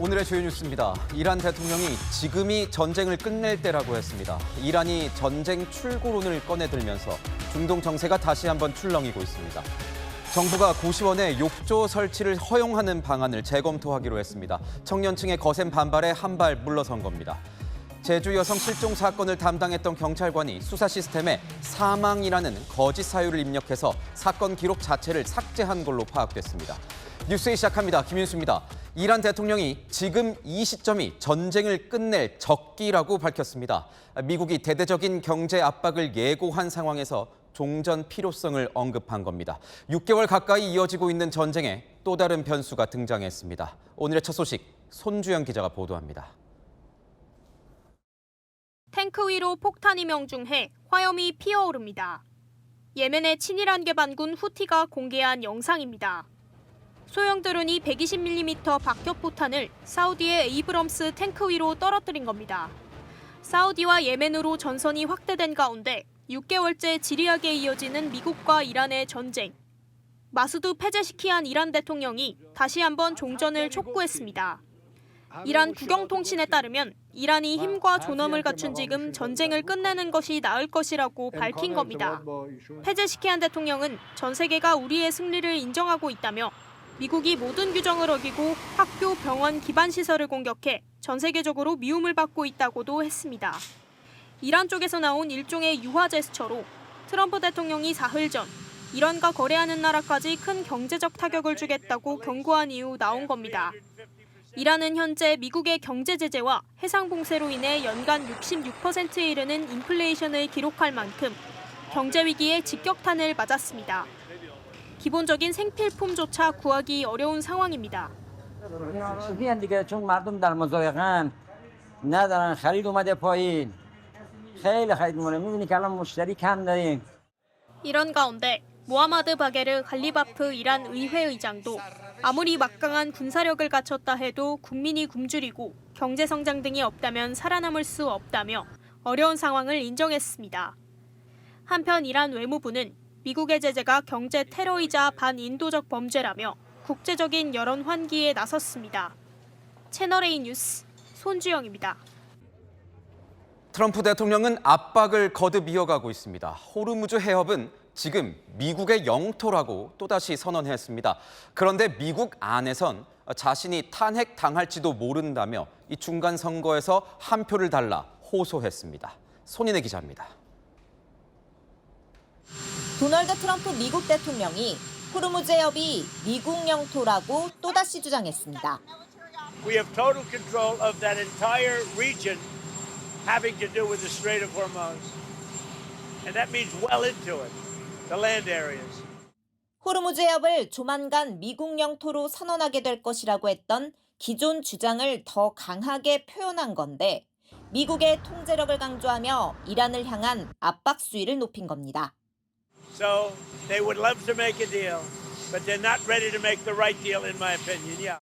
오늘의 주요 뉴스입니다. 이란 대통령이 지금이 전쟁을 끝낼 때라고 했습니다. 이란이 전쟁 출구론을 꺼내들면서 중동 정세가 다시 한번 출렁이고 있습니다. 정부가 고시원에 욕조 설치를 허용하는 방안을 재검토하기로 했습니다. 청년층의 거센 반발에 한 발 물러선 겁니다. 제주 여성 실종 사건을 담당했던 경찰관이 수사 시스템에 사망이라는 거짓 사유를 입력해서 사건 기록 자체를 삭제한 걸로 파악됐습니다. 뉴스에 시작합니다. 김윤수입니다. 이란 대통령이 지금 이 시점이 전쟁을 끝낼 적기라고 밝혔습니다. 미국이 대대적인 경제 압박을 예고한 상황에서 종전 필요성을 언급한 겁니다. 6개월 가까이 이어지고 있는 전쟁에 또 다른 변수가 등장했습니다. 오늘의 첫 소식, 손주영 기자가 보도합니다. 탱크 위로 폭탄이 명중해 화염이 피어오릅니다. 예멘의 친이란 개반군 후티가 공개한 영상입니다. 소형 드론이 120mm 박격포탄을 사우디의 에이브럼스 탱크 위로 떨어뜨린 겁니다. 사우디와 예멘으로 전선이 확대된 가운데 6개월째 지리하게 이어지는 미국과 이란의 전쟁. 마수드 페제시키안 이란 대통령이 다시 한번 종전을 촉구했습니다. 이란 국영통신에 따르면 이란이 힘과 존엄을 갖춘 지금 전쟁을 끝내는 것이 나을 것이라고 밝힌 겁니다. 페제시키안 대통령은 전 세계가 우리의 승리를 인정하고 있다며 미국이 모든 규정을 어기고 학교, 병원, 기반 시설을 공격해 전 세계적으로 미움을 받고 있다고도 했습니다. 이란 쪽에서 나온 일종의 유화 제스처로 트럼프 대통령이 사흘 전 이란과 거래하는 나라까지 큰 경제적 타격을 주겠다고 경고한 이후 나온 겁니다. 이란은 현재 미국의 경제 제재와 해상 봉쇄로 인해 연간 66%에 이르는 인플레이션을 기록할 만큼 경제 위기에 직격탄을 맞았습니다. 기본적인 생필품조차 구하기 어려운 상황입니다. 이런 가운데 모하마드 바게르 갈리바프 이란 의회 의장도 아무리 막강한 군사력을 갖췄다 해도 국민이 굶주리고 경제 성장 등이 없다면 살아남을 수 없다며 어려운 상황을 인정했습니다. 한편 이란 외무부는 미국의 제재가 경제 테러이자 반인도적 범죄라며 국제적인 여론 환기에 나섰습니다. 채널A 뉴스 손주영입니다. 트럼프 대통령은 압박을 거듭 이어가고 있습니다. 호르무즈 해협은 지금 미국의 영토라고 또다시 선언했습니다. 그런데 미국 안에선 자신이 탄핵당할지도 모른다며 이 중간 선거에서 한 표를 달라 호소했습니다. 손인혜 기자입니다. 도널드 트럼프 미국 대통령이 호르무즈 해협이 미국 영토라고 또다시 주장했습니다. We have total control of that entire region having to do with the Strait of Hormuz. And that means well into it, the land areas. 호르무즈 해협을 조만간 미국 영토로 선언하게 될 것이라고 했던 기존 주장을 더 강하게 표현한 건데 미국의 통제력을 강조하며 이란을 향한 압박 수위를 높인 겁니다. So they would love to make a deal, but they're not ready to make the right deal, in my opinion. Yeah.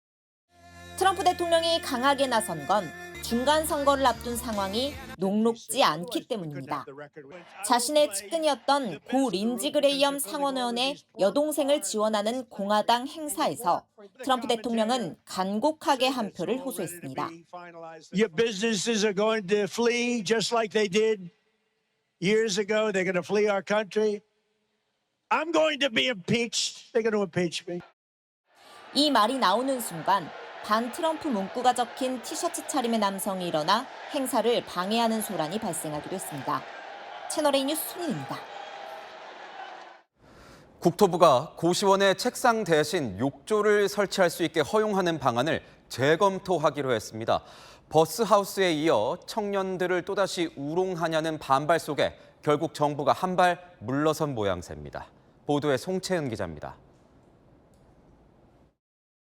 트럼프 대통령이 강하게 나선 건 중간 선거를 앞둔 상황이 녹록지 않기 때문입니다. 자신의 측근이었던 고 린지 그레이엄 상원의원의 여동생을 지원하는 공화당 행사에서 트럼프 대통령은 간곡하게 한 표를 호소했습니다. Your businesses are going to flee just like they did years ago. They're going to flee our country. I'm going to be impeached. They're going to impeach me. 이 말이 나오는 순간 반 트럼프 문구가 적힌 티셔츠 차림의 남성이 일어나 행사를 방해하는 소란이 발생하기도 했습니다. 채널A 뉴스 손인입니다. 국토부가 고시원에 책상 대신 욕조를 설치할 수 있게 허용하는 방안을 재검토하기로 했습니다. 버스하우스에 이어 청년들을 또다시 우롱하냐는 반발 속에 결국 정부가 한 발 물러선 모양새입니다. 보도에 송채은 기자입니다.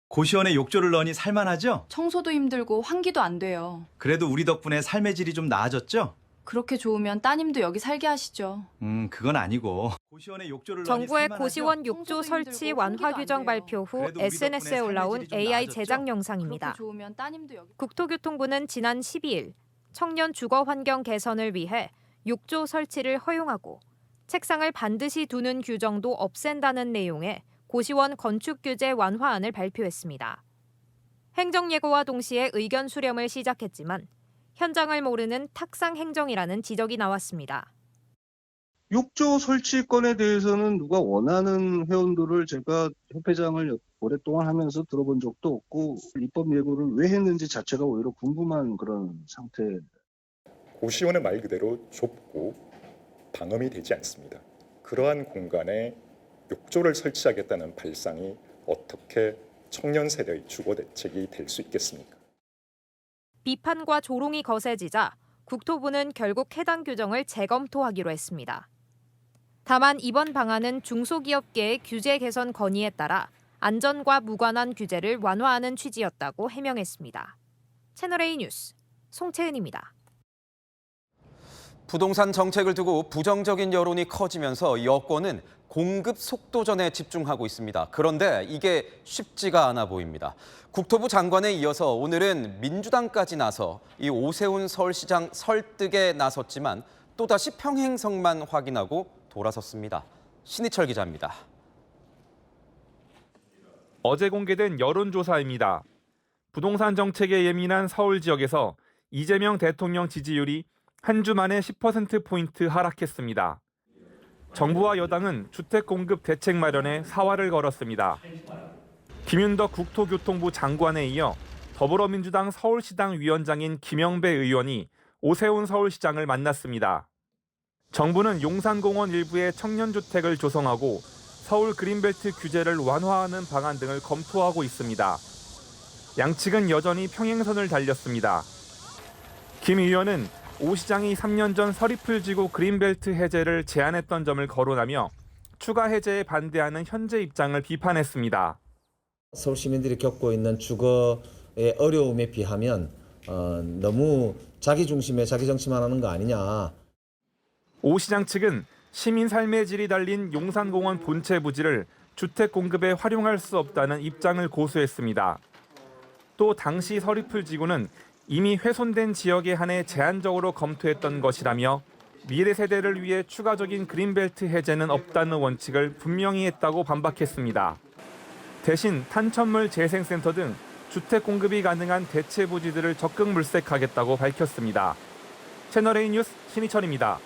고시원에 욕조를 넣으니 살만하죠? 청소도 힘들고 환기도 안 돼요. 그래도 우리 덕분에 삶의 질이 좀 나아졌죠? 그렇게 좋으면 따님도 여기 살게 하시죠. 그건 아니고. 고시원에 욕조를 넣으니 정부의 살만하죠? 고시원 욕조 설치 완화 규정 발표 후 그래도 우리 SNS에 덕분에 올라온 삶의 질이 좀 AI 나아졌죠? 제작 영상입니다. 그렇게 좋으면 따님도 여기 국토교통부는 지난 12일 청년 주거 환경 개선을 위해 욕조 설치를 허용하고 책상을 반드시 두는 규정도 없앤다는 내용의 고시원 건축 규제 완화안을 발표했습니다. 행정 예고와 동시에 의견 수렴을 시작했지만 현장을 모르는 탁상 행정이라는 지적이 나왔습니다. 욕조 설치권에 대해서는 누가 원하는 회원들을 제가 협회장을 오랫동안 하면서 들어본 적도 없고 입법 예고를 왜 했는지 자체가 오히려 궁금한 그런 상태. 고시원의 말 그대로 좁고 방음이 되지 않습니다. 그러한 공간에 욕조를 설치하겠다는 발상이 어떻게 청년 세대의 주거 대책이 될 수 있겠습니까? 비판과 조롱이 거세지자 국토부는 결국 해당 규정을 재검토하기로 했습니다. 다만 이번 방안은 중소기업계의 규제 개선 건의에 따라 안전과 무관한 규제를 완화하는 취지였다고 해명했습니다. 채널A 뉴스 송채은입니다. 부동산 정책을 두고 부정적인 여론이 커지면서 여권은 공급 속도전에 집중하고 있습니다. 그런데 이게 쉽지가 않아 보입니다. 국토부 장관에 이어서 오늘은 민주당까지 나서 이 오세훈 서울시장 설득에 나섰지만 또다시 평행성만 확인하고 돌아섰습니다. 신희철 기자입니다. 어제 공개된 여론조사입니다. 부동산 정책에 예민한 서울 지역에서 이재명 대통령 지지율이 한 주 만에 10%포인트 하락했습니다. 정부와 여당은 주택 공급 대책 마련에 사활을 걸었습니다. 김윤덕 국토교통부 장관에 이어 더불어민주당 서울시당 위원장인 김영배 의원이 오세훈 서울시장을 만났습니다. 정부는 용산공원 일부의 청년주택을 조성하고 서울 그린벨트 규제를 완화하는 방안 등을 검토하고 있습니다. 양측은 여전히 평행선을 달렸습니다. 김 의원은 오 시장이 3년 전 서리풀 지구 그린벨트 해제를 제안했던 점을 거론하며 추가 해제에 반대하는 현재 입장을 비판했습니다. 서울 시민들이 겪고 있는 주거의 어려움에 비하면 너무 자기 중심에 자기 정치만 하는 거 아니냐. 오 시장 측은 시민 삶의 질이 달린 용산공원 본체 부지를 주택 공급에 활용할 수 없다는 입장을 고수했습니다. 또 당시 서리풀 지구는 이미 훼손된 지역에 한해 제한적으로 검토했던 것이라며 미래 세대를 위해 추가적인 그린벨트 해제는 없다는 원칙을 분명히 했다고 반박했습니다. 대신 탄천물 재생센터 등 주택 공급이 가능한 대체 부지들을 적극 물색하겠다고 밝혔습니다. 채널A 뉴스 신희철입니다.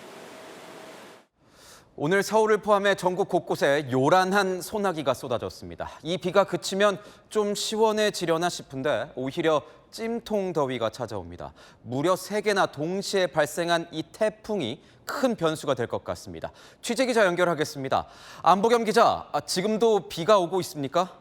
오늘 서울을 포함해 전국 곳곳에 요란한 소나기가 쏟아졌습니다. 이 비가 그치면 좀 시원해지려나 싶은데 오히려 찜통 더위가 찾아옵니다. 무려 3개나 동시에 발생한 이 태풍이 큰 변수가 될 것 같습니다. 취재기자 연결하겠습니다. 안보겸 기자, 지금도 비가 오고 있습니까?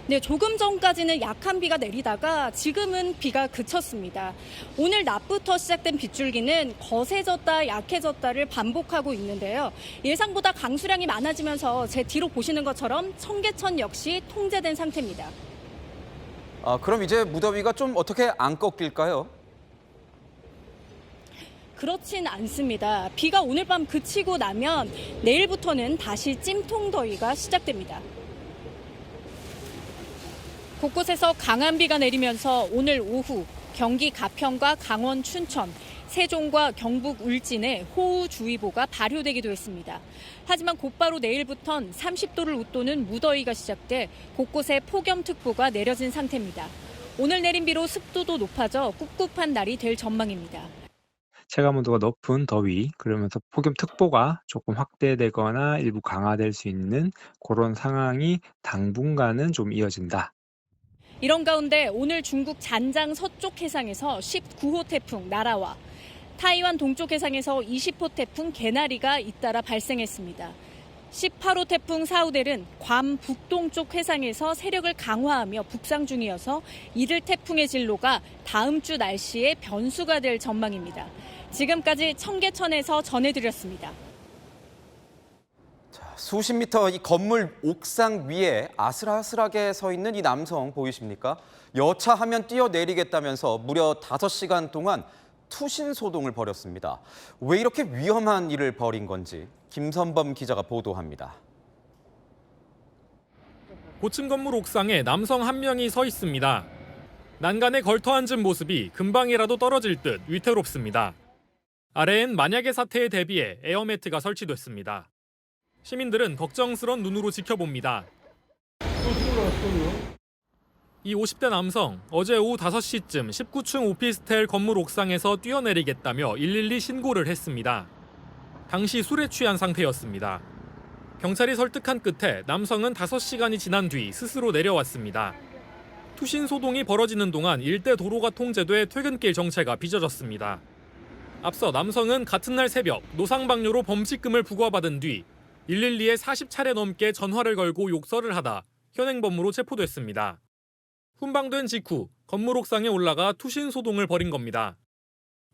네, 조금 전까지는 약한 비가 내리다가 지금은 비가 그쳤습니다. 오늘 낮부터 시작된 빗줄기는 거세졌다 약해졌다를 반복하고 있는데요. 예상보다 강수량이 많아지면서 제 뒤로 보시는 것처럼 청계천 역시 통제된 상태입니다. 그럼 이제 무더위가 좀 어떻게 안 꺾일까요? 그렇진 않습니다. 비가 오늘 밤 그치고 나면 내일부터는 다시 찜통 더위가 시작됩니다. 곳곳에서 강한 비가 내리면서 오늘 오후 경기 가평과 강원 춘천, 세종과 경북 울진에 호우주의보가 발효되기도 했습니다. 하지만 곧바로 내일부턴 30도를 웃도는 무더위가 시작돼 곳곳에 폭염특보가 내려진 상태입니다. 오늘 내린 비로 습도도 높아져 꿉꿉한 날이 될 전망입니다. 체감온도가 높은 더위, 그러면서 폭염특보가 조금 확대되거나 일부 강화될 수 있는 그런 상황이 당분간은 좀 이어진다. 이런 가운데 오늘 중국 잔장 서쪽 해상에서 19호 태풍 나라와 타이완 동쪽 해상에서 20호 태풍 개나리가 잇따라 발생했습니다. 18호 태풍 사우델은 괌 북동쪽 해상에서 세력을 강화하며 북상 중이어서 이들 태풍의 진로가 다음 주 날씨의 변수가 될 전망입니다. 지금까지 청계천에서 전해드렸습니다. 수십 미터 이 건물 옥상 위에 아슬아슬하게 서 있는 이 남성 보이십니까? 여차하면 뛰어내리겠다면서 무려 5시간 동안 투신 소동을 벌였습니다. 왜 이렇게 위험한 일을 벌인 건지 김선범 기자가 보도합니다. 고층 건물 옥상에 남성 한 명이 서 있습니다. 난간에 걸터 앉은 모습이 금방이라도 떨어질 듯 위태롭습니다. 아래엔 만약의 사태에 대비해 에어매트가 설치됐습니다. 시민들은 걱정스런 눈으로 지켜봅니다. 이 50대 남성 어제 오후 5시쯤 19층 오피스텔 건물 옥상에서 뛰어내리겠다며 112 신고를 했습니다. 당시 술에 취한 상태였습니다. 경찰이 설득한 끝에 남성은 5시간이 지난 뒤 스스로 내려왔습니다. 투신 소동이 벌어지는 동안 일대 도로가 통제돼 퇴근길 정체가 빚어졌습니다. 앞서 남성은 같은 날 새벽 노상방뇨로 범칙금을 부과받은 뒤 112에 40차례 넘게 전화를 걸고 욕설을 하다 현행범으로 체포됐습니다. 훈방된 직후 건물 옥상에 올라가 투신 소동을 벌인 겁니다.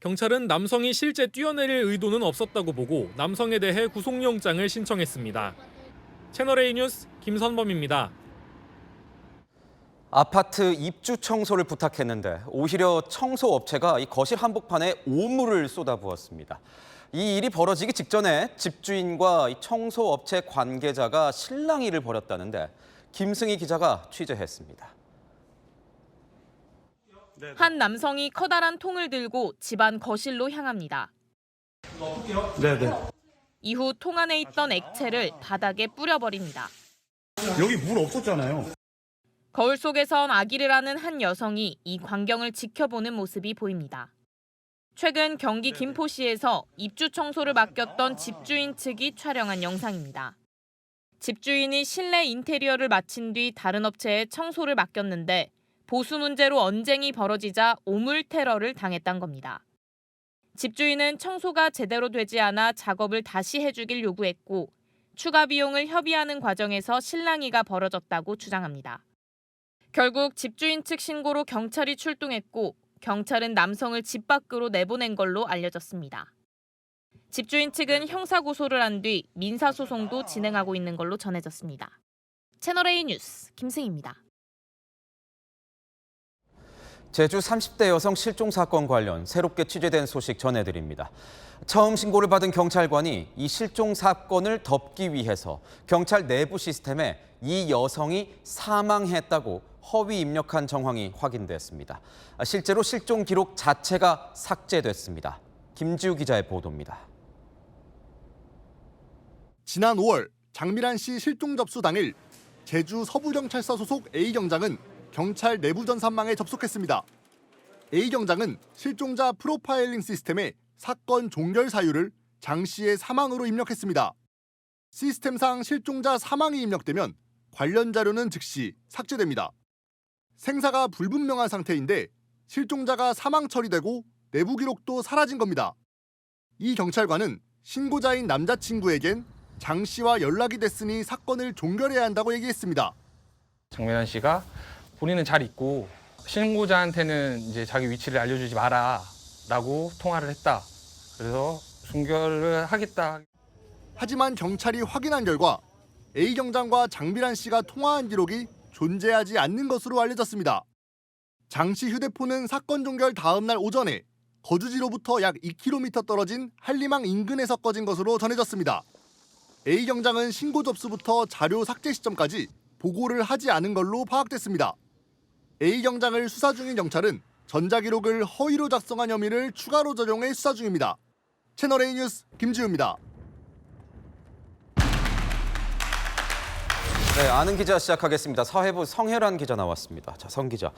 경찰은 남성이 실제 뛰어내릴 의도는 없었다고 보고 남성에 대해 구속영장을 신청했습니다. 채널A 뉴스 김선범입니다. 아파트 입주 청소를 부탁했는데 오히려 청소업체가 이 거실 한복판에 오물을 쏟아부었습니다. 이 일이 벌어지기 직전에 집주인과 이 청소업체 관계자가 실랑이를 벌였다는데 김승희 기자가 취재했습니다. 한 남성이 커다란 통을 들고 집안 거실로 향합니다. 네네. 이후 통 안에 있던 액체를 바닥에 뿌려버립니다. 여기 물 없었잖아요. 거울 속에선 아기를 하는 한 여성이 이 광경을 지켜보는 모습이 보입니다. 최근 경기 김포시에서 입주 청소를 맡겼던 집주인 측이 촬영한 영상입니다. 집주인이 실내 인테리어를 마친 뒤 다른 업체에 청소를 맡겼는데 보수 문제로 언쟁이 벌어지자 오물 테러를 당했다는 겁니다. 집주인은 청소가 제대로 되지 않아 작업을 다시 해주길 요구했고 추가 비용을 협의하는 과정에서 실랑이가 벌어졌다고 주장합니다. 결국 집주인 측 신고로 경찰이 출동했고 경찰은 남성을 집 밖으로 내보낸 걸로 알려졌습니다. 집주인 측은 형사고소를 한 뒤 민사소송도 진행하고 있는 걸로 전해졌습니다. 채널A 뉴스 김승희입니다. 제주 30대 여성 실종 사건 관련 새롭게 취재된 소식 전해드립니다. 처음 신고를 받은 경찰관이 이 실종 사건을 덮기 위해서 경찰 내부 시스템에 이 여성이 사망했다고 허위 입력한 정황이 확인됐습니다. 실제로 실종 기록 자체가 삭제됐습니다. 김지우 기자의 보도입니다. 지난 5월 장미란 씨 실종 접수 당일 제주 서부경찰서 소속 A경장은 경찰 내부 전산망에 접속했습니다. A경장은 실종자 프로파일링 시스템에 사건 종결 사유를 장 씨의 사망으로 입력했습니다. 시스템상 실종자 사망이 입력되면 관련 자료는 즉시 삭제됩니다. 생사가 불분명한 상태인데 실종자가 사망 처리되고 내부 기록도 사라진 겁니다. 이 경찰관은 신고자인 남자친구에겐 장 씨와 연락이 됐으니 사건을 종결해야 한다고 얘기했습니다. 장미란 씨가 본인은 잘 있고 신고자한테는 이제 자기 위치를 알려주지 마라라고 통화를 했다. 그래서 종결을 하겠다. 하지만 경찰이 확인한 결과 A 경장과 장미란 씨가 통화한 기록이 존재하지 않는 것으로 알려졌습니다. 장 씨 휴대폰은 사건 종결 다음 날 오전에 거주지로부터 약 2km 떨어진 한림항 인근에서 꺼진 것으로 전해졌습니다. A 경장은 신고 접수부터 자료 삭제 시점까지 보고를 하지 않은 걸로 파악됐습니다. A 경장을 수사 중인 경찰은 전자기록을 허위로 작성한 혐의를 추가로 적용해 수사 중입니다. 채널A 뉴스 김지우입니다. 네, 아는 기자 시작하겠습니다. 사회부 성혜란 기자 나왔습니다. 자, 성 기자.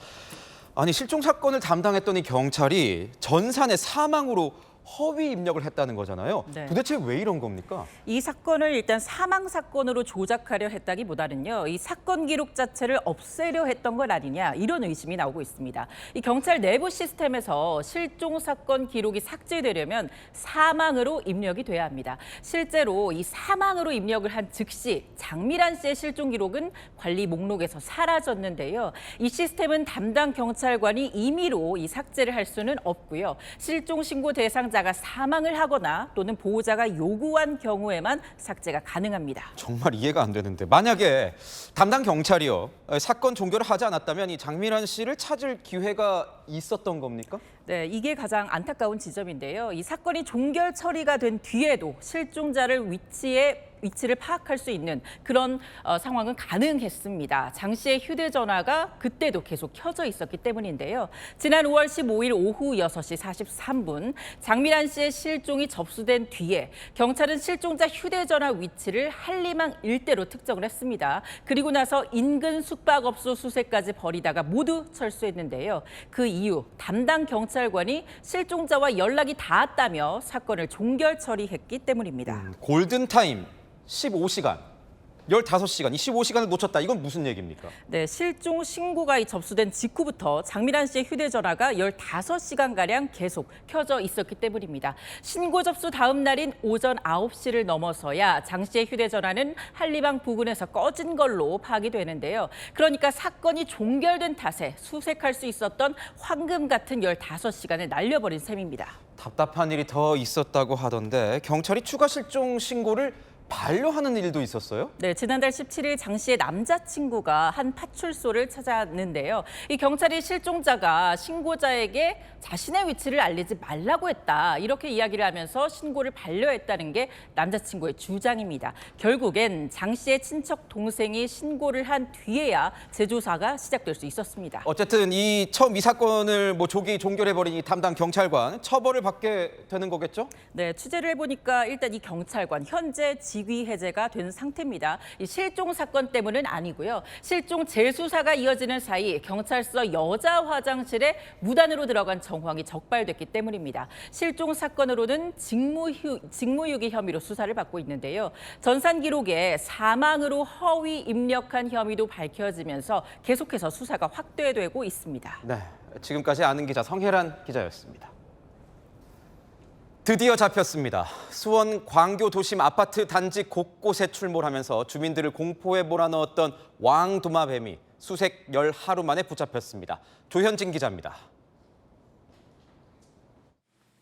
아니 실종 사건을 담당했던 이 경찰이 전산의 사망으로 허위 입력을 했다는 거잖아요. 네. 도대체 왜 이런 겁니까? 이 사건을 일단 사망 사건으로 조작하려 했다기보다는요. 이 사건 기록 자체를 없애려 했던 건 아니냐 이런 의심이 나오고 있습니다. 이 경찰 내부 시스템에서 실종 사건 기록이 삭제되려면 사망으로 입력이 돼야 합니다. 실제로 이 사망으로 입력을 한 즉시 장미란 씨의 실종 기록은 관리 목록에서 사라졌는데요. 이 시스템은 담당 경찰관이 임의로 이 삭제를 할 수는 없고요. 실종 신고 대상자가 사망을 하거나 또는 보호자가 요구한 경우에만 삭제가 가능합니다. 정말 이해가 안 되는데 만약에 담당 경찰이요 사건 종결을 하지 않았다면 이 장미란 씨를 찾을 기회가 있었던 겁니까? 네, 이게 가장 안타까운 지점인데요. 이 사건이 종결 처리가 된 뒤에도 실종자를 위치에 위치를 파악할 수 있는 그런 상황은 가능했습니다. 장 씨의 휴대전화가 그때도 계속 켜져 있었기 때문인데요. 지난 5월 15일 오후 6시 43분 장미란 씨의 실종이 접수된 뒤에 경찰은 실종자 휴대전화 위치를 한림항 일대로 특정을 했습니다. 그리고 나서 인근 숙박업소 수색까지 벌이다가 모두 철수했는데요. 그 이후 담당 경찰관이 실종자와 연락이 닿았다며 사건을 종결 처리했기 때문입니다. 골든타임 15시간, 15시간, 이 15시간을 놓쳤다. 이건 무슨 얘기입니까? 네, 실종 신고가 접수된 직후부터 장미란 씨의 휴대전화가 15시간가량 계속 켜져 있었기 때문입니다. 신고 접수 다음 날인 오전 9시를 넘어서야 장 씨의 휴대전화는 한림항 부근에서 꺼진 걸로 파악이 되는데요. 그러니까 사건이 종결된 탓에 수색할 수 있었던 황금 같은 15시간을 날려버린 셈입니다. 답답한 일이 더 있었다고 하던데 경찰이 추가 실종 신고를 반려하는 일도 있었어요? 네, 지난달 17일 장 씨의 남자친구가 한 파출소를 찾았는데요. 이 경찰이 실종자가 신고자에게 자신의 위치를 알리지 말라고 했다. 이렇게 이야기를 하면서 신고를 반려했다는 게 남자친구의 주장입니다. 결국엔 장 씨의 친척 동생이 신고를 한 뒤에야 재조사가 시작될 수 있었습니다. 어쨌든 처음 이 사건을 조기 종결해버린 이 담당 경찰관 처벌을 받게 되는 거겠죠? 네, 취재를 해보니까 일단 이 경찰관 현재 직위 해제가 된 상태입니다. 이 실종 사건 때문은 아니고요. 실종 재수사가 이어지는 사이 경찰서 여자 화장실에 무단으로 들어간 정황이 적발됐기 때문입니다. 실종 사건으로는 직무유기 혐의로 수사를 받고 있는데요. 전산 기록에 사망으로 허위 입력한 혐의도 밝혀지면서 계속해서 수사가 확대되고 있습니다. 네, 지금까지 아는 기자 성혜란 기자였습니다. 드디어 잡혔습니다. 수원 광교 도심 아파트 단지 곳곳에 출몰하면서 주민들을 공포에 몰아넣었던 왕도마뱀이 수색 열 하루 만에 붙잡혔습니다. 조현진 기자입니다.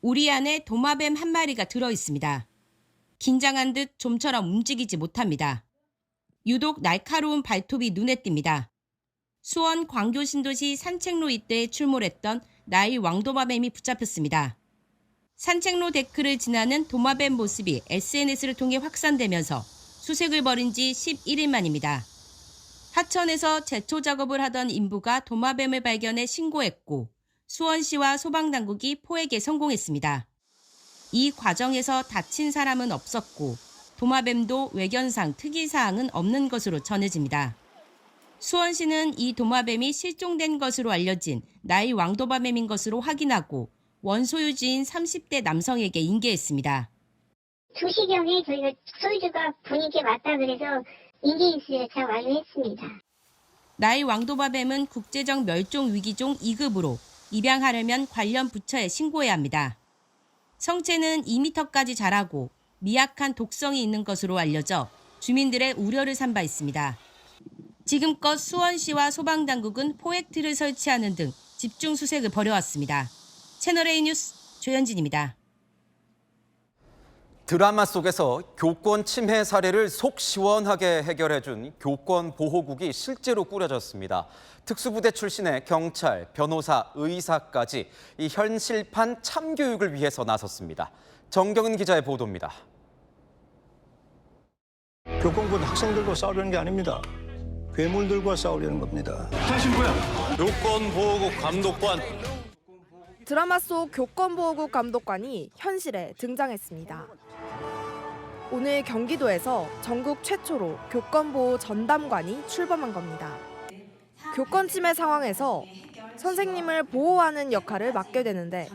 우리 안에 도마뱀 한 마리가 들어있습니다. 긴장한 듯 좀처럼 움직이지 못합니다. 유독 날카로운 발톱이 눈에 띕니다. 수원 광교 신도시 산책로 일대에 출몰했던 나이 왕도마뱀이 붙잡혔습니다. 산책로 데크를 지나는 도마뱀 모습이 SNS를 통해 확산되면서 수색을 벌인 지 11일 만입니다. 하천에서 제초 작업을 하던 인부가 도마뱀을 발견해 신고했고 수원시와 소방당국이 포획에 성공했습니다. 이 과정에서 다친 사람은 없었고 도마뱀도 외견상 특이사항은 없는 것으로 전해집니다. 수원시는 이 도마뱀이 실종된 것으로 알려진 나이 왕도마뱀인 것으로 확인하고 원소유주인 30대 남성에게 인계했습니다. 2시경에 저희가 소유주가 본인께 맞다 그래서 인계인수조차 완료했습니다. 나이 왕도마뱀은 국제적 멸종 위기종 2급으로 입양하려면 관련 부처에 신고해야 합니다. 성체는 2m까지 자라고 미약한 독성이 있는 것으로 알려져 주민들의 우려를 산 바 있습니다. 지금껏 수원시와 소방당국은 포획틀을 설치하는 등 집중 수색을 벌여왔습니다. 채널A 뉴스 조현진입니다. 드라마 속에서 교권 침해 사례를 속 시원하게 해결해준 교권보호국이 실제로 꾸려졌습니다. 특수부대 출신의 경찰, 변호사, 의사까지 이 현실판 참교육을 위해서 나섰습니다. 정경은 기자의 보도입니다. 교권군 학생들과 싸우려는 게 아닙니다. 괴물들과 싸우려는 겁니다. 당신 뭐야? 교권보호국 감독관. 드라마 속 교권보호국 감독관이 현실에 등장했습니다. 오늘 경기도에서 전국 최초로 교권보호 전담관이 출범한 겁니다. 교권 침해 상황에서 선생님을 보호하는 역할을 맡게 되는데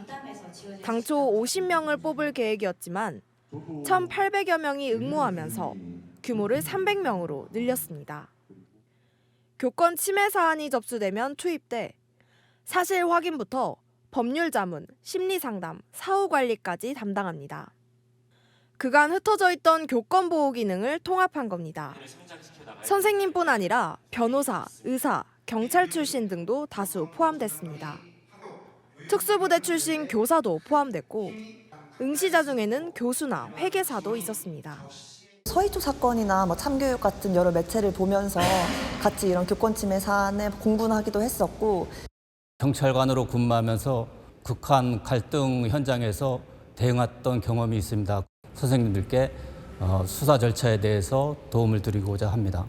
당초 50명을 뽑을 계획이었지만 1,800여 명이 응모하면서 규모를 300명으로 늘렸습니다. 교권 침해 사안이 접수되면 투입돼 사실 확인부터 법률 자문, 심리 상담, 사후 관리까지 담당합니다. 그간 흩어져 있던 교권 보호 기능을 통합한 겁니다. 선생님뿐 아니라 변호사, 의사, 경찰 출신 등도 다수 포함됐습니다. 특수부대 출신 교사도 포함됐고 응시자 중에는 교수나 회계사도 있었습니다. 서희초 사건이나 참교육 같은 여러 매체를 보면서 같이 이런 교권 침해 사안을 공부는 하기도 했었고 경찰관으로 근무하면서 극한 갈등 현장에서 대응했던 경험이 있습니다. 선생님들께 수사 절차에 대해서 도움을 드리고자 합니다.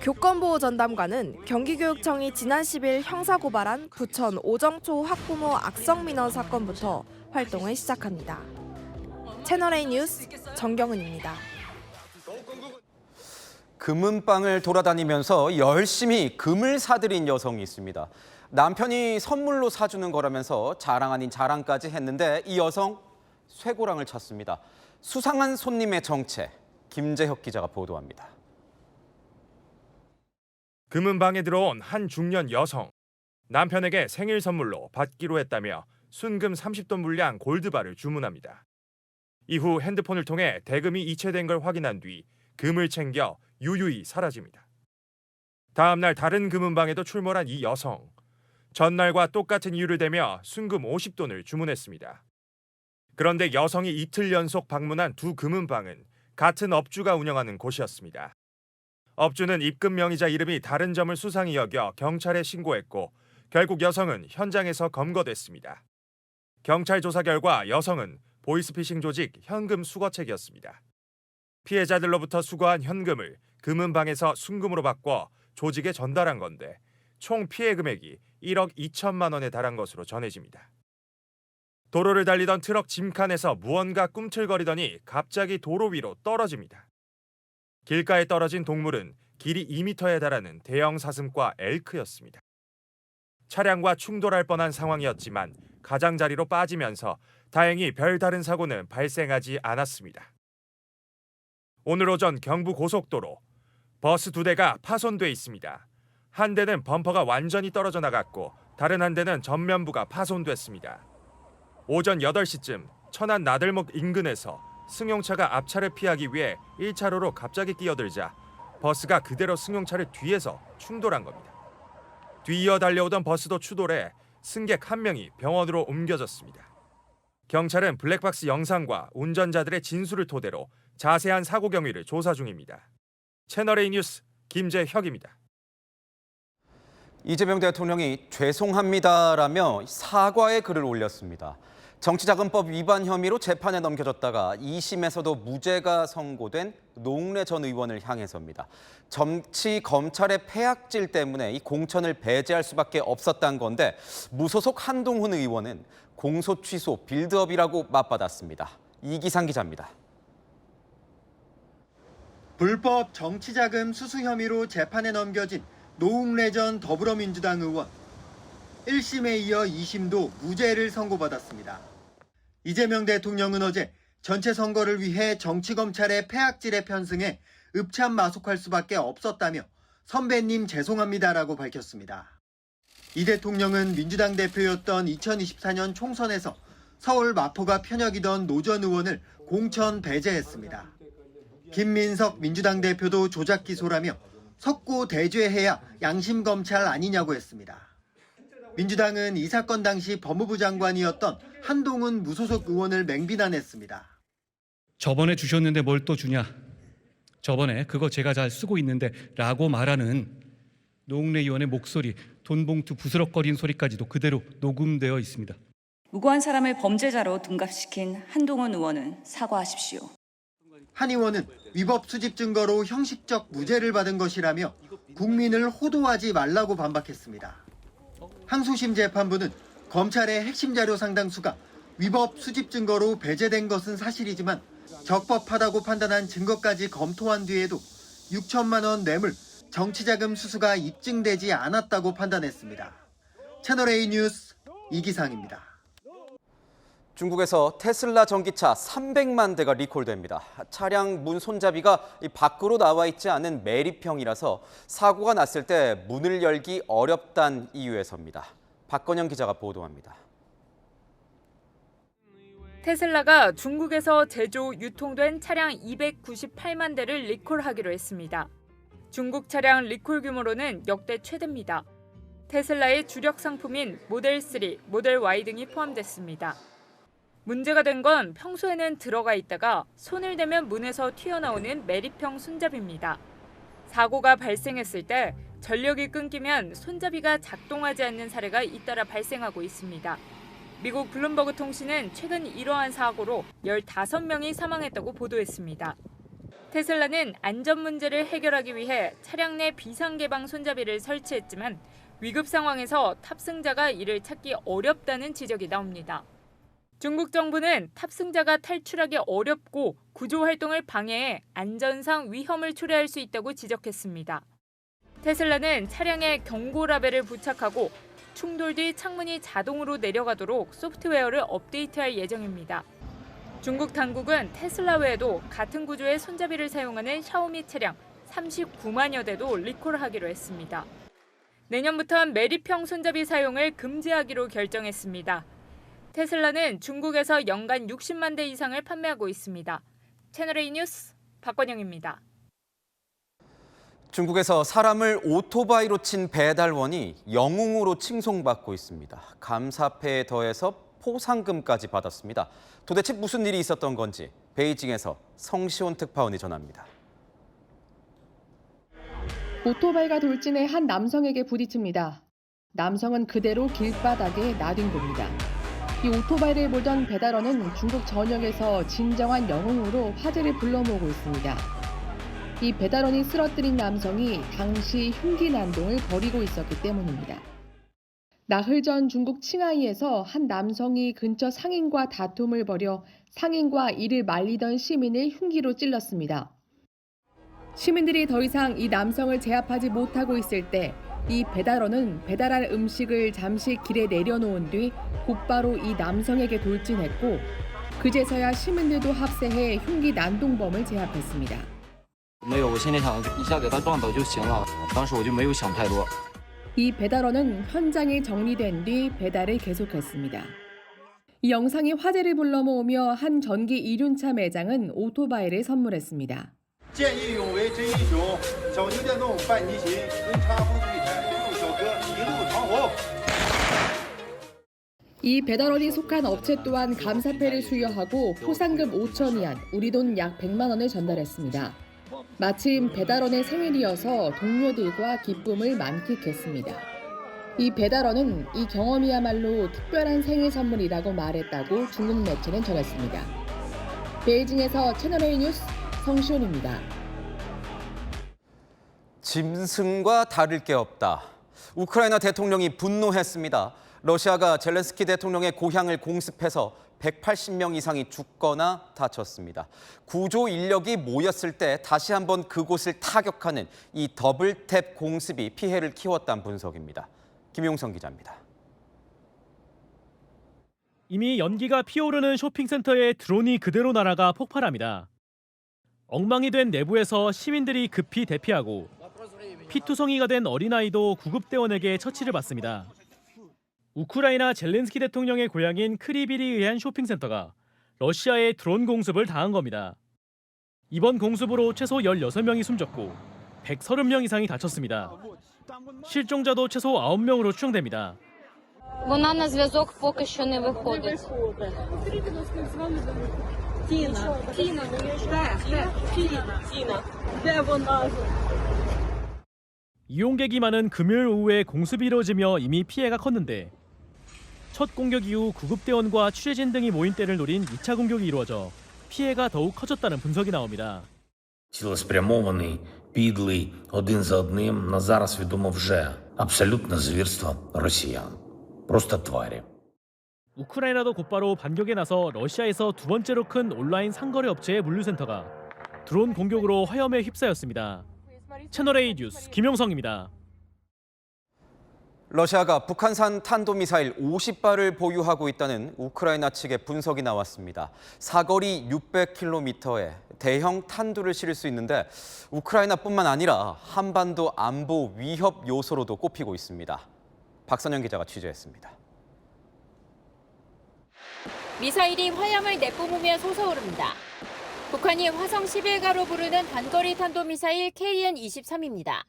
교권보호 전담관은 경기교육청이 지난 10일 형사고발한 부천 오정초 학부모 악성민원 사건부터 활동을 시작합니다. 채널A 뉴스 정경은입니다. 금은방을 돌아다니면서 열심히 금을 사들인 여성이 있습니다. 남편이 선물로 사주는 거라면서 자랑 아닌 자랑까지 했는데 이 여성 쇠고랑을 쳤습니다. 수상한 손님의 정체, 김재혁 기자가 보도합니다. 금은방에 들어온 한 중년 여성. 남편에게 생일 선물로 받기로 했다며 순금 30돈 분량 골드바를 주문합니다. 이후 핸드폰을 통해 대금이 이체된 걸 확인한 뒤 금을 챙겨 유유히 사라집니다. 다음 날 다른 금은방에도 출몰한 이 여성. 전날과 똑같은 이유를 대며 순금 50돈을 주문했습니다. 그런데 여성이 이틀 연속 방문한 두 금은방은 같은 업주가 운영하는 곳이었습니다. 업주는 입금 명의자 이름이 다른 점을 수상히 여겨 경찰에 신고했고 결국 여성은 현장에서 검거됐습니다. 경찰 조사 결과 여성은 보이스피싱 조직 현금 수거책이었습니다. 피해자들로부터 수거한 현금을 금은방에서 순금으로 바꿔 조직에 전달한 건데 총 피해 금액이 1억 2천만 원에 달한 것으로 전해집니다. 도로를 달리던 트럭 짐칸에서 무언가 꿈틀거리더니 갑자기 도로 위로 떨어집니다. 길가에 떨어진 동물은 길이 2m에 달하는 대형 사슴과 엘크였습니다. 차량과 충돌할 뻔한 상황이었지만 가장자리로 빠지면서 다행히 별다른 사고는 발생하지 않았습니다. 오늘 오전 경부 고속도로 버스 2대가 파손돼 있습니다. 한 대는 범퍼가 완전히 떨어져 나갔고 다른 한 대는 전면부가 파손됐습니다. 오전 8시쯤 천안 나들목 인근에서 승용차가 앞차를 피하기 위해 1차로로 갑자기 끼어들자 버스가 그대로 승용차를 뒤에서 충돌한 겁니다. 뒤이어 달려오던 버스도 추돌해 승객 1명이 병원으로 옮겨졌습니다. 경찰은 블랙박스 영상과 운전자들의 진술을 토대로 자세한 사고 경위를 조사 중입니다. 채널A 뉴스 김재혁입니다. 이재명 대통령이 죄송합니다라며 사과의 글을 올렸습니다. 정치자금법 위반 혐의로 재판에 넘겨졌다가 2심에서도 무죄가 선고된 노웅래 전 의원을 향해서입니다. 정치 검찰의 패악질 때문에 이 공천을 배제할 수밖에 없었던 건데 무소속 한동훈 의원은 공소 취소 빌드업이라고 맞받았습니다. 이기상 기자입니다. 불법 정치자금 수수 혐의로 재판에 넘겨진 노웅래 전 더불어민주당 의원. 1심에 이어 2심도 무죄를 선고받았습니다. 이재명 대통령은 어제 전체 선거를 위해 정치검찰의 패악질에 편승해 읍참마속할 수밖에 없었다며 선배님 죄송합니다라고 밝혔습니다. 이 대통령은 민주당 대표였던 2024년 총선에서 서울 마포가 편역이던 노 전 의원을 공천 배제했습니다. 김민석 민주당 대표도 조작 기소라며 석고 대죄해야 양심검찰 아니냐고 했습니다. 민주당은 이 사건 당시 법무부 장관이었던 한동훈 무소속 의원을 맹비난했습니다. 저번에 주셨는데 뭘 또 주냐. 저번에 그거 제가 잘 쓰고 있는데 라고 말하는 노웅래 의원의 목소리, 돈봉투 부스럭거린 소리까지도 그대로 녹음되어 있습니다. 무고한 사람을 범죄자로 둔갑시킨 한동훈 의원은 사과하십시오. 한 의원은 위법 수집 증거로 형식적 무죄를 받은 것이라며 국민을 호도하지 말라고 반박했습니다. 항소심 재판부는 검찰의 핵심 자료 상당수가 위법 수집 증거로 배제된 것은 사실이지만 적법하다고 판단한 증거까지 검토한 뒤에도 6천만 원 뇌물, 정치자금 수수가 입증되지 않았다고 판단했습니다. 채널A 뉴스 이기상입니다. 중국에서 테슬라 전기차 300만 대가 리콜됩니다. 차량 문 손잡이가 밖으로 나와 있지 않은 매립형이라서 사고가 났을 때 문을 열기 어렵다는 이유에서입니다. 박건영 기자가 보도합니다. 테슬라가 중국에서 제조, 유통된 차량 298만 대를 리콜하기로 했습니다. 중국 차량 리콜 규모로는 역대 최대입니다. 테슬라의 주력 상품인 모델 3, 모델 Y 등이 포함됐습니다. 문제가 된 건 평소에는 들어가 있다가 손을 대면 문에서 튀어나오는 매립형 손잡이입니다. 사고가 발생했을 때 전력이 끊기면 손잡이가 작동하지 않는 사례가 잇따라 발생하고 있습니다. 미국 블룸버그 통신은 최근 이러한 사고로 15명이 사망했다고 보도했습니다. 테슬라는 안전 문제를 해결하기 위해 차량 내 비상 개방 손잡이를 설치했지만 위급 상황에서 탑승자가 이를 찾기 어렵다는 지적이 나옵니다. 중국 정부는 탑승자가 탈출하기 어렵고 구조 활동을 방해해 안전상 위험을 초래할 수 있다고 지적했습니다. 테슬라는 차량에 경고 라벨을 부착하고 충돌 뒤 창문이 자동으로 내려가도록 소프트웨어를 업데이트할 예정입니다. 중국 당국은 테슬라 외에도 같은 구조의 손잡이를 사용하는 샤오미 차량 39만여 대도 리콜하기로 했습니다. 내년부터는 매립형 손잡이 사용을 금지하기로 결정했습니다. 테슬라는 중국에서 연간 60만 대 이상을 판매하고 있습니다. 채널A 뉴스 박건영입니다. 중국에서 사람을 오토바이로 친 배달원이 영웅으로 칭송받고 있습니다. 감사패에 더해서 포상금까지 받았습니다. 도대체 무슨 일이 있었던 건지 베이징에서 성시온 특파원이 전합니다. 오토바이가 돌진해 한 남성에게 부딪힙니다. 남성은 그대로 길바닥에 나뒹굽니다. 이 오토바이를 몰던 배달원은 중국 전역에서 진정한 영웅으로 화제를 불러 모으고 있습니다. 이 배달원이 쓰러뜨린 남성이 당시 흉기 난동을 벌이고 있었기 때문입니다. 나흘 전 중국 칭하이에서 한 남성이 근처 상인과 다툼을 벌여 상인과 이를 말리던 시민을 흉기로 찔렀습니다. 시민들이 더 이상 이 남성을 제압하지 못하고 있을 때 이 배달원은 배달할 음식을 잠시 길에 내려놓은 뒤 곧바로 이 남성에게 돌진했고 그제서야 시민들도 합세해 흉기 난동범을 제압했습니다. 没有，我心里想一下给他撞倒就行了。当时我就没有想太多。 이 배달원은 현장이 정리된 뒤 배달을 계속했습니다. 이 영상이 화제를 불러 모으며 한 전기 이륜차 매장은 오토바이를 선물했습니다. 见义勇为真英雄，小型电动半逆行，温差风速1台，天路小哥一路长虹。 이 배달원이 속한 업체 또한 감사패를 수여하고 포상금 5,000위안, 우리 돈 약 100만 원을 전달했습니다. 마침 배달원의 생일이어서 동료들과 기쁨을 만끽했습니다. 이 배달원은 이 경험이야말로 특별한 생일 선물이라고 말했다고 중국 매체는 전했습니다. 베이징에서 채널A 뉴스 성시온입니다. 짐승과 다를 게 없다. 우크라이나 대통령이 분노했습니다. 러시아가 젤렌스키 대통령의 고향을 공습해서 180명 이상이 죽거나 다쳤습니다. 구조 인력이 모였을 때 다시 한번 그곳을 타격하는 이 더블탭 공습이 피해를 키웠다는 분석입니다. 김용성 기자입니다. 이미 연기가 피오르는 쇼핑센터에 드론이 그대로 날아가 폭발합니다. 엉망이 된 내부에서 시민들이 급히 대피하고 피투성이가 된 어린아이도 구급대원에게 처치를 받습니다. 우크라이나 젤렌스키 대통령의 고향인 크리빌에 의한 쇼핑센터가 러시아의 드론 공습을 당한 겁니다. 이번 공습으로 최소 16명이 숨졌고 130명 이상이 다쳤습니다. 실종자도 최소 9명으로 추정됩니다. Вона на зв'язок поки що не виходить. 이용객이 많은 금요일 오후에 공습이 이루어지며 이미 피해가 컸는데 첫 공격 이후 구급대원과 취재진 등이 모인 때를 노린 2차 공격이 이루어져 피해가 더욱 커졌다는 분석이 나옵니다. Цілеспрямований, підлий, один за одним, на зараз відомо вже абсолютне звірство росіян. Просто тварі. 우크라이나도 곧바로 반격에 나서 러시아에서 두 번째로 큰 온라인 상거래 업체의 물류센터가 드론 공격으로 화염에 휩싸였습니다. 채널A 뉴스 김용성입니다. 러시아가 북한산 탄도미사일 50발을 보유하고 있다는 우크라이나 측의 분석이 나왔습니다. 사거리 600km에 대형 탄두를 실을 수 있는데 우크라이나뿐만 아니라 한반도 안보 위협 요소로도 꼽히고 있습니다. 박선영 기자가 취재했습니다. 미사일이 화염을 내뿜으며 솟아오릅니다. 북한이 화성 11가로 부르는 단거리 탄도미사일 KN-23입니다.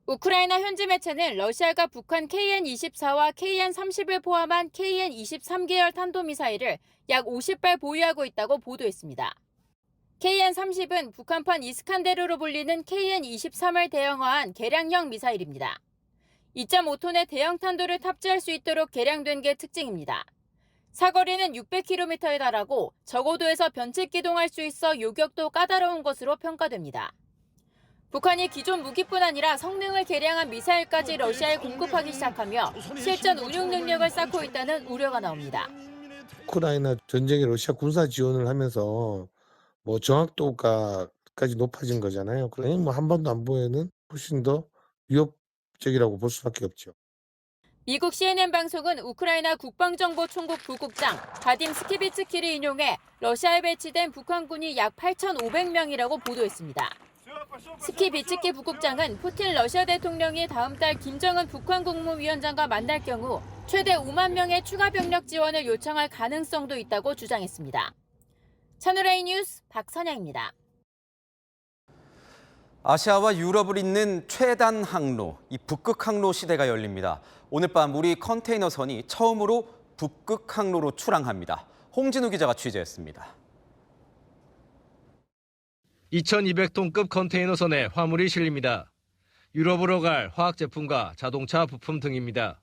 우크라이나 현지 매체는 러시아가 북한 KN-24와 KN-30을 포함한 KN-23계열 탄도미사일을 약 50발 보유하고 있다고 보도했습니다. KN-30은 북한판 이스칸데르로 불리는 KN-23을 대형화한 개량형 미사일입니다. 2.5톤의 대형 탄도를 탑재할 수 있도록 개량된 게 특징입니다. 사거리는 600km에 달하고 저고도에서 변칙기동할 수 있어 요격도 까다로운 것으로 평가됩니다. 북한이 기존 무기뿐 아니라 성능을 개량한 미사일까지 러시아에 공급하기 시작하며 실전 운용 능력을 쌓고 있다는 우려가 나옵니다. 우크라이나 전쟁에 러시아 군사 지원을 하면서 뭐 정확도까지 높아진 거잖아요. 그러니 뭐 한반도 안보에는 훨씬 더 위협적이라고 볼 수밖에 없죠. 미국 CNN 방송은 우크라이나 국방정보총국 부국장 바딤 스키비츠키를 인용해 러시아에 배치된 북한군이 약 8,500명이라고 보도했습니다. 스키비츠키 부국장은 푸틴 러시아 대통령이 다음 달 김정은 북한 국무위원장과 만날 경우 최대 5만 명의 추가 병력 지원을 요청할 가능성도 있다고 주장했습니다. 채널A 뉴스 박선양입니다. 아시아와 유럽을 잇는 최단 항로, 이 북극 항로 시대가 열립니다. 오늘 밤 우리 컨테이너선이 처음으로 북극 항로로 출항합니다. 홍진우 기자가 취재했습니다. 2200톤급 컨테이너선에 화물이 실립니다. 유럽으로 갈 화학 제품과 자동차 부품 등입니다.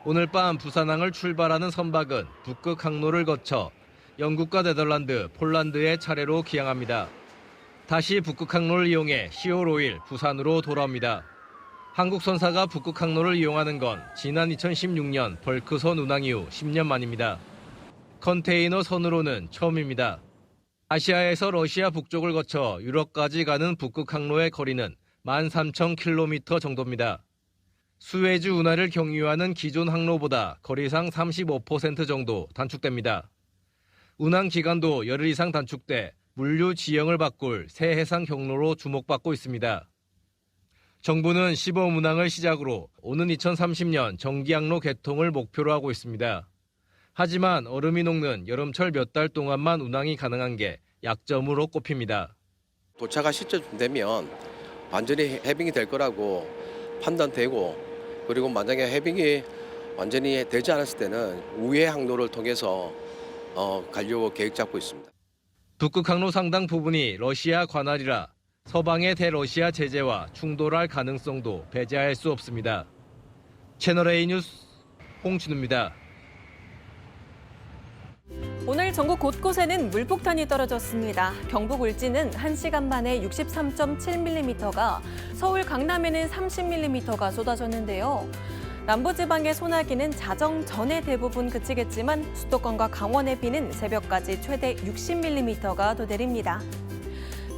오늘 밤 부산항을 출발하는 선박은 북극 항로를 거쳐 영국과 네덜란드, 폴란드에 차례로 기항합니다. 다시 북극 항로를 이용해 10월 5일 부산으로 돌아옵니다. 한국 선사가 북극 항로를 이용하는 건 지난 2016년 벌크선 운항 이후 10년 만입니다. 컨테이너 선으로는 처음입니다. 아시아에서 러시아 북쪽을 거쳐 유럽까지 가는 북극 항로의 거리는 13,000km 정도입니다. 수에즈 운하를 경유하는 기존 항로보다 거리상 35% 정도 단축됩니다. 운항 기간도 열흘 이상 단축돼 물류 지형을 바꿀 새 해상 경로로 주목받고 있습니다. 정부는 시범 운항을 시작으로 오는 2030년 정기 항로 개통을 목표로 하고 있습니다. 하지만 얼음이 녹는 여름철 몇 달 동안만 운항이 가능한 게 약점으로 꼽힙니다. 도착할 시점쯤 되면 완전히 해빙이 될 거라고 판단되고, 그리고 만약에 해빙이 완전히 되지 않았을 때는 우회 항로를 통해서 가려고 계획 잡고 있습니다. 북극 항로 상당 부분이 러시아 관할이라 서방의 대러시아 제재와 충돌할 가능성도 배제할 수 없습니다. 채널A 뉴스 홍진우입니다. 오늘 전국 곳곳에는 물폭탄이 떨어졌습니다. 경북 울진은 1시간 만에 63.7mm가, 서울 강남에는 30mm가 쏟아졌는데요. 남부지방의 소나기는 자정 전에 대부분 그치겠지만 수도권과 강원의 비는 새벽까지 최대 60mm가 더 내립니다.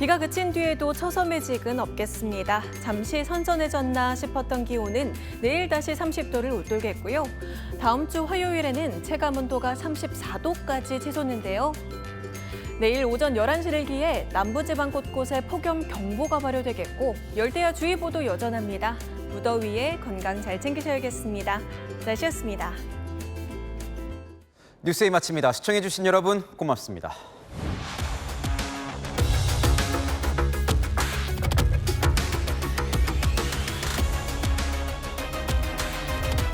비가 그친 뒤에도 처섬해직은 없겠습니다. 잠시 선선해졌나 싶었던 기온은 내일 다시 30도를 웃돌겠고요. 다음 주 화요일에는 체감온도가 34도까지 치솟는데요. 내일 오전 11시를 기해 남부지방 곳곳에 폭염경보가 발효되겠고 열대야주의보도 여전합니다. 무더위에 건강 잘 챙기셔야겠습니다. 날씨였습니다. 뉴스에이 마칩니다. 시청해주신 여러분 고맙습니다.